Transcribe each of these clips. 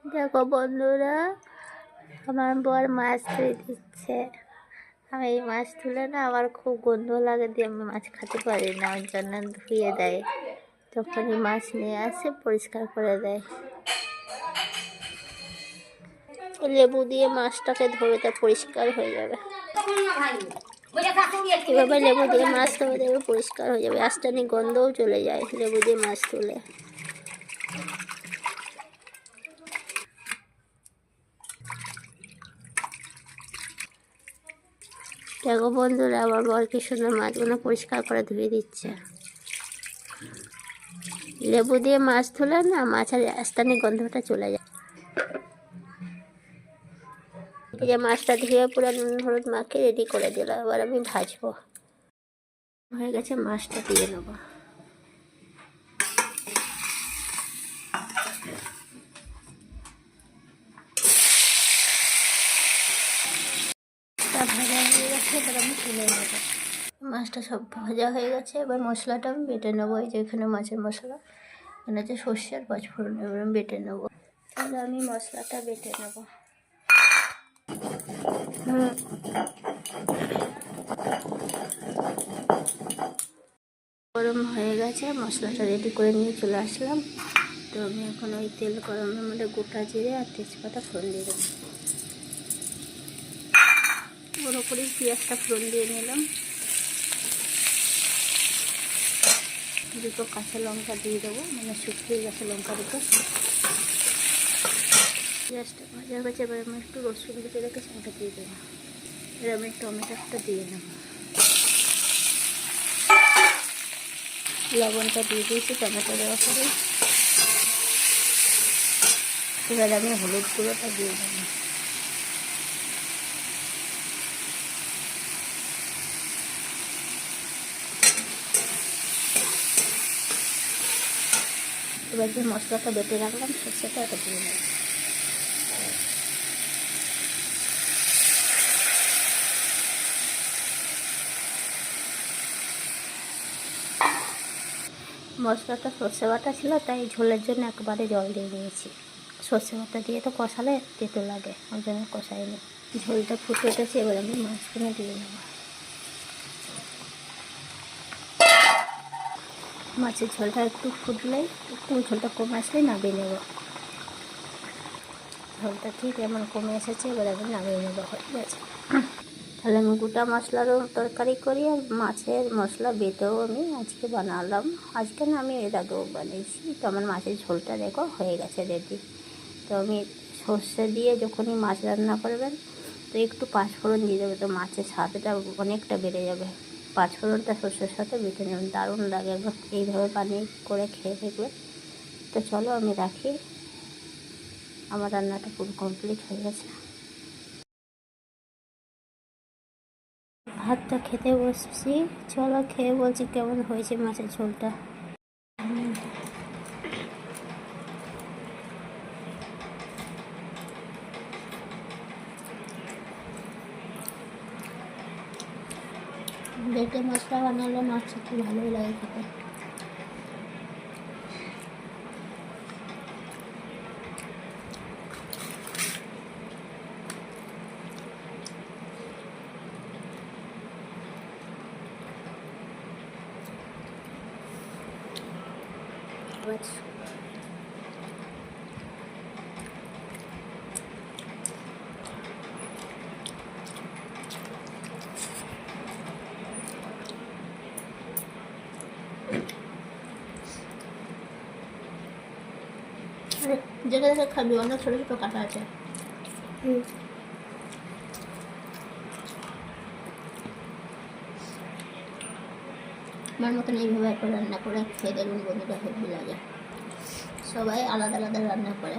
দেখো বন্ধুরা, আমার বর মাছ ধুয়ে দিচ্ছে। আমি এই মাছ তুলে না, আমার খুব গন্ধ লাগে দিয়ে আমি মাছ খেতে পারি না, ওর জন্য ধুয়ে দেয়। তখনই মাছ নিয়ে আসে, পরিষ্কার করে দেয়। লেবু দিয়ে মাছটাকে ধরে তা পরিষ্কার হয়ে যাবে। এভাবে লেবু দিয়ে মাছ ধরে দেবে, পরিষ্কার হয়ে যাবে। আস্তানি গন্ধও চলে যায় লেবু দিয়ে মাছ তুলে। দেখো বন্ধুরা, আমার বর কি সুন্দর মাছগুলো পরিষ্কার করে ধুয়ে দিচ্ছে। লেবু দিয়ে মাছ ধুলে না, মাছের আস্তানি গন্ধটা চলে যায়। এই মাছটা ধুয়ে পুরো নুন হলুদ মাখিয়ে রেডি করে দিলাম। এবার আমি ভাজবো। হয়ে গেছে, মাছটা দিয়ে নেবো। ভাজা হয়ে গেছে, এবার আমি তুলে নেবো। মাছটা সব ভাজা হয়ে গেছে, এবার মশলাটা আমি বেটে নেবো। এই যে এখানে মাছের মশলা, এখানে হচ্ছে সর্ষে আর পাঁচফোড়ন, এবার আমি বেটে নেবো। তাহলে আমি মশলাটা বেটে নেবো। গরম হয়ে গেছে, মশলাটা রেডি করে নিয়ে চলে আসলাম। তো আমি এখন ওই তেল গরমের মধ্যে গোটা জিরে আর তেজপাতা ফোড়ন দিয়ে দেবো। বড়ো করে পেঁয়াজটা ফোড়ন দিয়ে নিলাম। দুটো কাঁচা লঙ্কা দিয়ে দেবো, মানে শুকিয়ে গেছে লঙ্কা দুটো। পেঁয়াজটা ভাজা হয়েছে, এবার আমি একটু রসুন কেটে রেখে সেটা দিয়ে দেবো। এবার আমি টমেটোটা দিয়ে নেবো। লবণটা দিয়ে দিয়েছি টমেটো দেওয়ার পরে। এবার আমি হলুদ গুঁড়োটা দিয়ে দেবো। এবার যে মশলাটা বেটে রাখলাম সর্ষেটা এটা দিয়ে দেবো। মশলাটা সর্ষে বাটা ছিল, তাই ঝোলের জন্য একবারে জল দিয়ে দিয়েছি। সর্ষে বাটা দিয়ে তো কষালে তেতো লাগে, ওই জন্য কষাইনি। ঝোলটা ফুটে উঠেছে, এবার আমি মাছগুলো দিয়ে নেব। মাছের ঝোলটা একটু ফুটলেই, একটু ঝোলটা কমে আসলেই নামিয়ে নেব। ঝোলটা ঠিক এমন কমে এসেছে, এবার আমি নামিয়ে নেবো। হয়ে গেছে। তাহলে আমি গোটা মশলারও তরকারি করি, আর মাছের মশলা বেটেও আমি আজকে বানালাম। আজকে না, আমি এর আগেও বানিয়েছি। তো আমার মাছের ঝোলটা দেখো হয়ে গেছে রেডি। তো আমি সর্ষে দিয়ে যখনই মাছ রান্না করবেন, তো একটু পাঁচফোড়ন দিয়ে দেবে, তো মাছের স্বাদটা অনেকটা বেড়ে যাবে। পাঁচফোড়নটা সর্ষের সাথে বেটে নেবেন, দারুণ লাগে। একবার এইভাবে বানিয়ে করে খেয়ে দেখবে। তো চলো আমি রাখি, আমার রান্নাটা পুরো কমপ্লিট হয়ে গেছে। ভাতটা খেতে বসছি, চলো খেয়ে বলছি কেমন হয়েছে মাছের ঝোলটা। বেটে মশলা বানালে মাছ একটু ভালোই লাগে খেতে। যেটা যেটা খাবি, অনেক ছোটো ছোটো কাটা আছে। আমার মতন এইভাবে একটা রান্না করে খেয়ে দেখুন বন্ধুরা, হেভি লাগে। সবাই আলাদা আলাদা রান্না করে,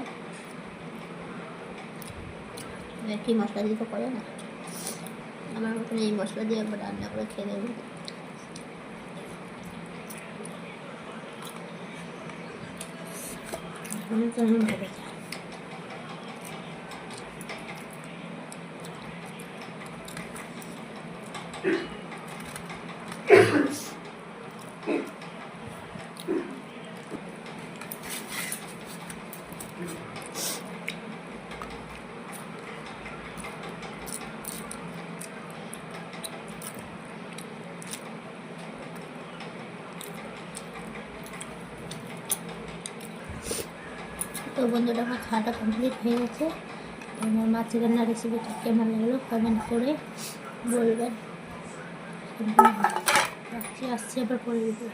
একই মশলা দিয়ে তো করে না। আমার মতন এই মশলা দিয়ে একবার রান্না করে খেয়ে দেখুন। তো বন্ধুরা, আমার খাওয়াটা কমপ্লিট হয়ে গেছে। আমার মাছের রান্নার রেসিপিটা কেমন লাগলো কমেন্ট করে বলবেন। রাখছি, আসছি আবার পরে ভিডিও।